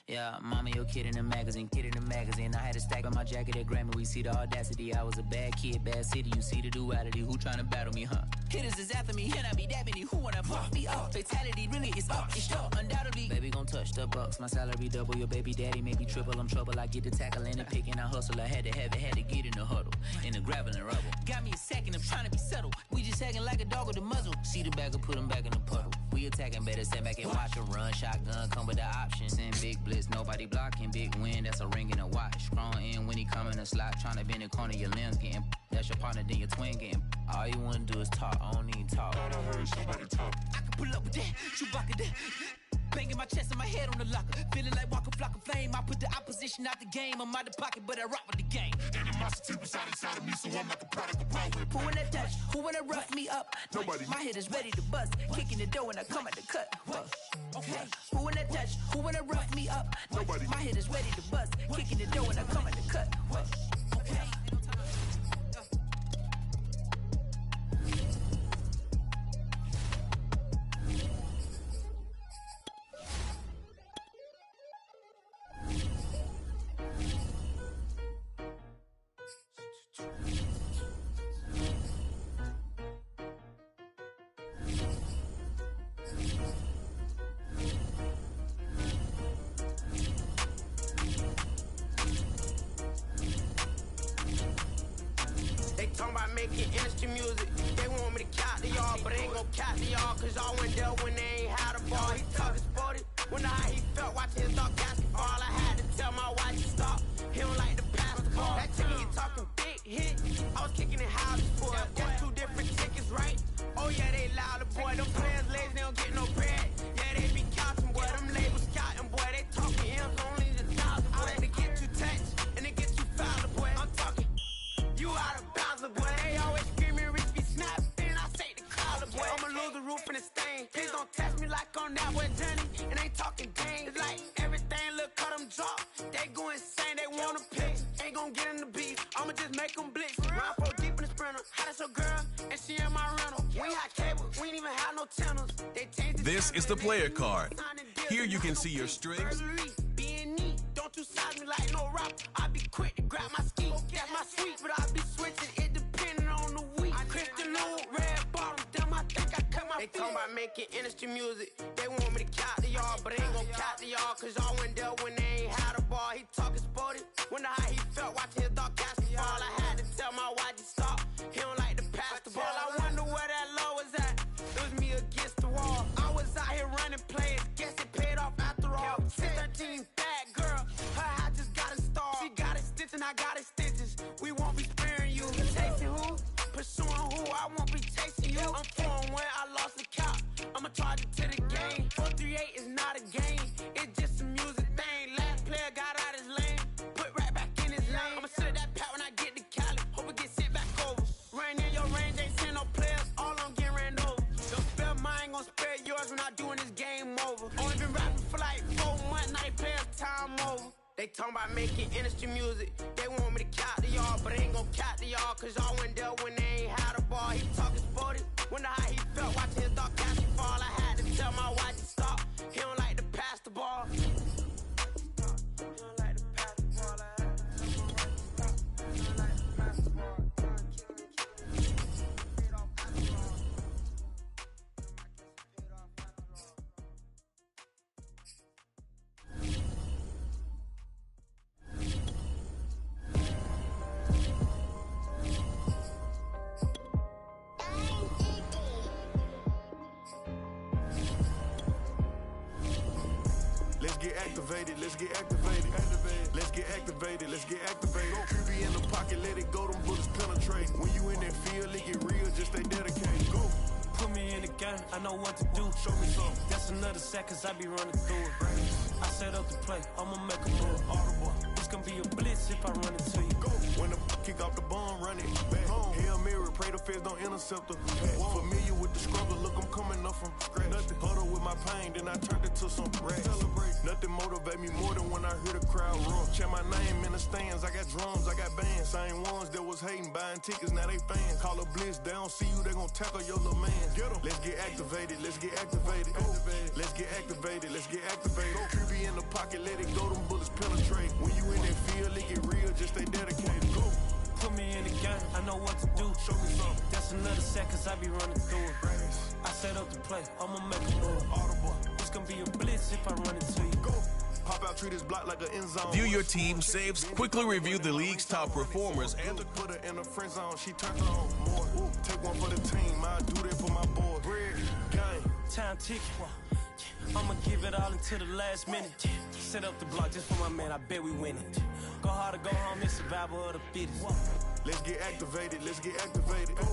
Yeah, mama, your kid in the magazine, kid in the magazine. I had a stack on my jacket at Grammy. We see the audacity. I was a bad kid, bad city. You see the duality. Who tryna battle me, huh? Hitters is after me, and I be dabbing you. Who wanna fuck me up? Fatality really is up. It's sure, undoubtedly. Baby gon' touch the bucks. My salary double. Your baby daddy maybe triple. I'm trouble. I get the tackling and picking. I hustle. I had to have it. Had to get in the huddle. In the gravel and rubble. Got me a second. I'm trying to be subtle. We just acting like a dog with a muzzle. See the bagger, put him back in the puddle. We attacking, better stand back and watch him run. Shotgun come with the option. Send big blitz. Nobody blocking. Big win. That's a ring and a watch. Strong in when he come in a slot. Trying to bend the corner. Your limbs getting. That's your partner. Then your twin getting. All you wanna do is talk. I don't need talk. I heard somebody talk. I can pull up with that, Chewbacca that. Banging my chest and my head on the locker. Feeling like Walker Flock of Flame. I put the opposition out the game. I'm out the pocket, but I rock with the game. Animosity reside inside of me, so I'm like a product of power. Who wanna touch? Who wanna rough me up? Nobody. My hit is ready to bust. Kicking the door when I come at the cut. Okay. Who wanna touch? Who wanna rough me up? Nobody. My hit is ready to bust. Kicking the door when I come at the cut. Okay. Talking about making industry music. They want me to count to y'all, but I ain't gon' count to y'all, cause y'all went there when they ain't had a ball. He talking sporty. Wonder how he felt watching his dog basketball. I had to tell my wife to stop. He don't like to pass the ball. That chicken, he talking big hit. I was kicking in houses for it. That's two different tickets, right? Oh yeah, they loud, boy. Them players lazy, they don't get no bread. Yeah, they be counting, boy. Them labels scouting, boy. They talking M's only the thousand. I like to get you touched and they get you fouled, boy. I'm talking. You out of bounds, boy. They always screaming, Rich be snap. Then I say the collar, boy. I'ma lose the roof and the stain. Please don't test me like on that boy Johnny. And ain't talking game. It's like everything look cut them drop. They go insane, they wanna pick. Ain't gon' get in the beef. I'ma just make them blitz. Round 4 deep in the sprinter. How that's your girl? And she in my rental. We had cable. We ain't even have no channels. They changed This is the player card. Here you can see your strengths. Being neat. Don't you size me like no rap. I be quick to grab my ski. That's my sweet, but I be switching. It depending on the week. Christian Lou, red bottoms. Damn, I think I cut my feet. They talking about making industry music. They want me to count to y'all, but I ain't gon' count to y'all, cause y'all went there when they ain't had a ball. He talking sporty. Wonder how he felt watching his dog basketball. I had to tell my wife to stop. He don't like to pass the ball. I wonder where that low was at. It was me against the wall. I was out here running plays. Guess it paid off after all. 613 bad girl. Her hat just got installed. She got extension, I got extensions. We won't be sparing you. Chasing who? Pursuing who? I won't be chasing you. I'm 4-1, I lost the count. I'ma charge it to the game. 438 is not a game. It's just a music thing. Last player got out his lane. Put right back in his lane. I'ma sit at that pat when I get to Cali. Hope it get sent back over. Right in your range, ain't send no players. All I'm getting ran over. Don't spare mine, gon' spare yours when I doing this game over. Only been rapping for like 4 months, now they players time over. They talking about making industry music. They want me to count to y'all, but I ain't gon' count to y'all, cause y'all went there when they ain't had a ball. He talking sporty. Wonder how he felt watching his dog basketball. I had to tell my wife to stop. He don't like to pass the ball. He don't like to pass the ball. I had to tell my wife to stop. He don't like to pass the ball. Let's get activated, let's get activated. Let's get activated, let's get activated. QB in the pocket, let it go, them bullets penetrate. When you in that field, it get real, just stay dedicated. Go. Put me in the game, I know what to do. Show me something. That's another seconds, I be running through it. I set up the play, I'ma make a move. Audible. It's gonna be a blitz if I run it to you. Go. When the kick off the bomb, run it back home. Hail Mary, pray the feds don't intercept her. Familiar with the struggle, look, I'm coming up from scratch. Nothing. Huddle with my pain, then I turned it to some rats. Celebrate. Nothing motivate me more than when I hear the crowd roar. Check my name in the stands, I got drums, I got bands. Same ones that was hating, buying tickets, now they fans. Call a blitz, they don't see you, they gon' tackle your little man. Get 'em. Let's get activated, let's get activated. Go. Let's get activated, let's get activated. Go. QB in the pocket, let it go, them bullets penetrate. When you in that field, it get real, just stay dedicated. Go. Put me in the game, I know what to do. Show me something. That's another seconds, I be running through it. I set up the play, I'ma make a move. Audible. It's gonna be a blitz if I run it to you. Go. Pop out, treat this block like an end zone. View your team saves, quickly review the league's top performers, and put her in the friend zone, she turned on more. Take one for the team, I do that for my boy. Bread, game. Time ticking. I'ma give it all until the last minute. Set up the block just for my man, I bet we win it. Go hard or go home, it's survival of the fittest. Let's get activated, let's get activated. Go.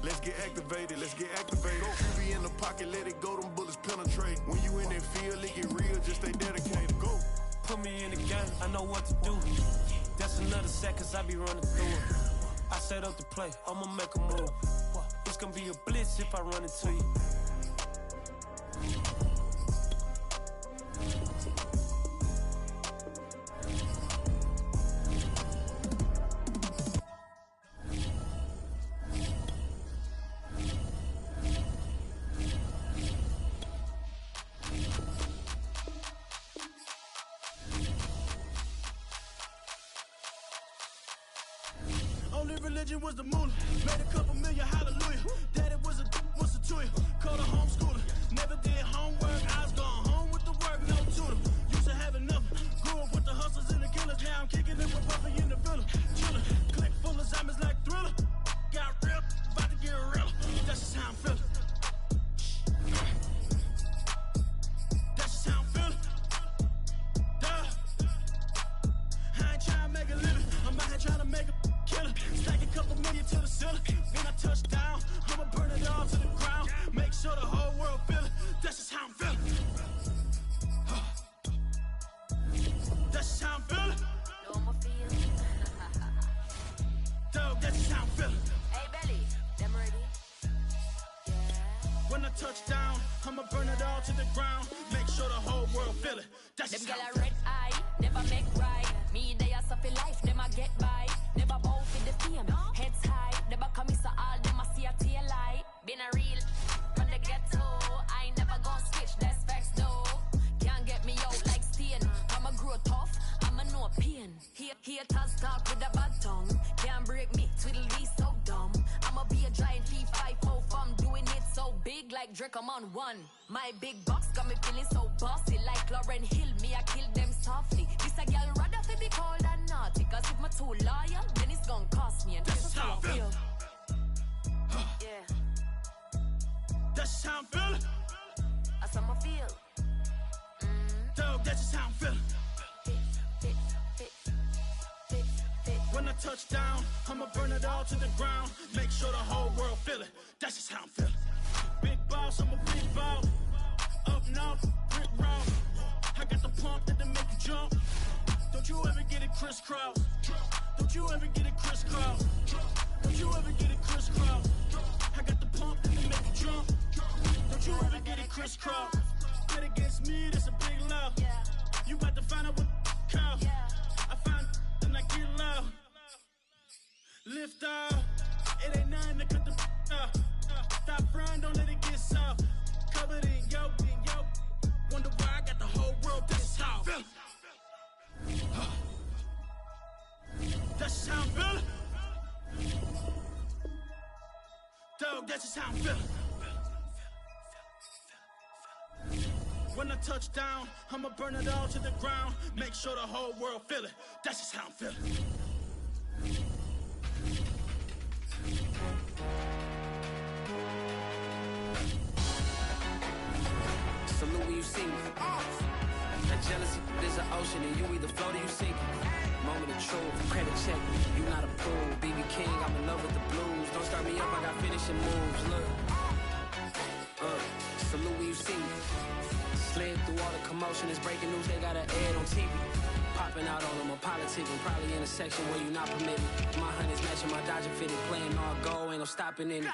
Let's get activated, let's get activated. QB in the pocket, let it go, them bullets penetrate. When you in that field, it get real, just stay dedicated. Go. Put me in the game, I know what to do. That's another seconds, I be running through it. I set up the play, I'ma make a move. It's gonna be a blitz if I run it to you. Only religion was the moolah. Made a couple million, hallelujah. Daddy was a tutor. Called a homeschooler. Never did homework. I was going home with the work, no tutor. Used to have enough. Grew up with the hustlers and the killers. Now I'm kicking it with Puffy in the villa. Chiller. Click full of zombies like Thriller. When I touch down, I'ma burn it all to the ground. Make sure the whole world feel it. That's Them just girl how a I red eye, never make right. Me they a suffer life, them a get by. Never bow for the fame, heads high. Never come so all them a see a tail light. Been a real from the ghetto. I ain't never gon' switch, that's facts though. Can't get me out like stain. I'ma grow tough, I'ma know pain. Haters talk with a bad tongue. Can't break me, twiddly so dumb. I'ma be a giant P5 from doing it so big like Drake, I'm on one. My big box got me feeling so bossy like Lauren Hill. Me, I kill them softly. This a girl rather fi be cold and naughty. Cause if my too loyal, then it's gonna cost me. And that's how I feel. Yeah. That's how I'm feeling. That's how I feel. Dog, that's just how I'm feeling. When I touch down, I'ma burn it all to the ground. Make sure the whole world feel it. That's just how I'm feeling. Big boss, I'm a big boss. Up north, brick rock. I got the pump that'll make you jump. Don't you ever get it crisscross. Don't you ever get it crisscross. Don't you ever get it crisscross. I got the pump that'll make you jump. Don't you ever get it crisscross. Bet against me, that's a big love. You about to find out what call. I find and I get loud. Lift off, it ain't nothing to cut the off. Stop frying, don't let it get soft. Covered in yolk. Wonder why I got the whole world this how. That's just how I'm feeling. Dog, that's just how I'm feeling. When I touch down, I'ma burn it all to the ground. Make sure the whole world feel it. That's just how I'm feeling. Salute when you see me. That jealousy is an ocean and you either float or you sink. Moment of truth, credit check, you not approved. BB King, I'm in love with the blues. Don't start me up, I got finishing moves. Look, salute when you see me. Slid through all the commotion, it's breaking news, they got an ad on TV. Popping out on them, I'm politicking, probably in a section where you not permitted. My honey's matching my Dodger fitted, playing all go, ain't no stopping in it.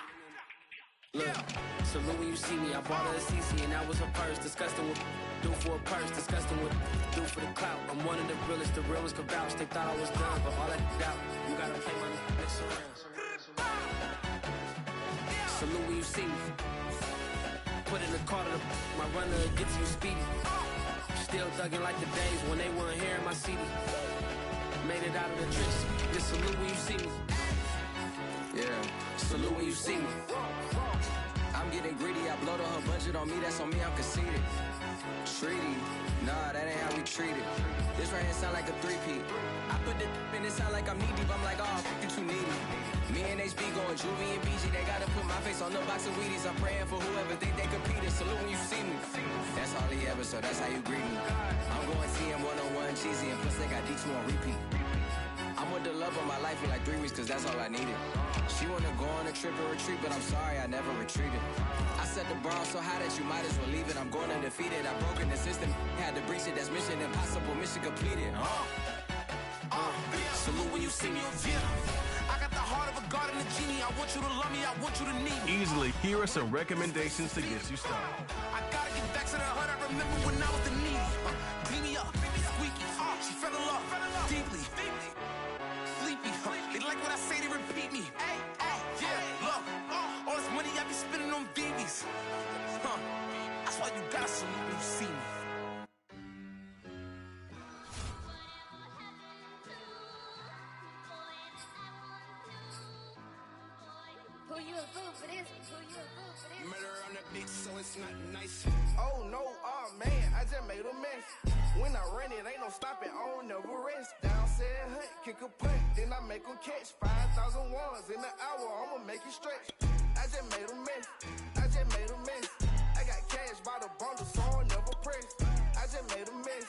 Look, salute when you see me, I bought her a CC and that was her purse. Disgusting what do for a purse, disgusting what do for the clout. I'm one of the realest, the real ones could vouch. They thought I was done, but all I doubt, you gotta play my next around. Salute when you see me. Put in the car to my runner gets you speedy. Still thugging like the days when they weren't here in my CD. Made it out of the trenches. Just salute when you see me. Yeah, salute when you see me. I'm getting greedy, I blowed her budget on me, that's on me, I'm conceited. Treaty, nah, that ain't how we treat it. This right here sound like a three-peat. I put the in it sound like I'm knee-deep, I'm like, oh, you too needy. Me and HB going Juvie and BG, they gotta put my face on the box of Wheaties. I'm praying for whoever think they competed. Salute when you see me. That's all he ever, so that's how you greet me. I'm going TM 101 cheesy, and plus they got D2 on repeat. I'm with the love of my life in like 3 weeks, cause that's all I needed. She wanna go on a trip or retreat, but I'm sorry, I never retreated. I set the bar so high that you might as well leave it. I'm going undefeated, I've broken the system. Had to breach it, that's mission impossible, mission completed. Salute when you see me. I got the heart of a god and a genie. I want you to love me, I want you to need me. Easily, here are some recommendations to get you started. I gotta get back to the hood, I remember when I was the needy. Clean me up, squeaky, she fell in love, deeply. Sleepy, they like what I say, they repeat me. Yeah, look, all this money I be spending on BBs. That's why you gotta salute when you see me. Murder on the bitch, so it's not nice. Oh no, oh man, I just made a mess. When I run it, ain't no stopping, I don't never rest. Down said hunt, kick a punt, then I make them catch 5,000 ones in an hour, I'ma make it stretch. I just made a mess, I just made a mess. I got cash by the bundle, so I'll never press. I just made a mess,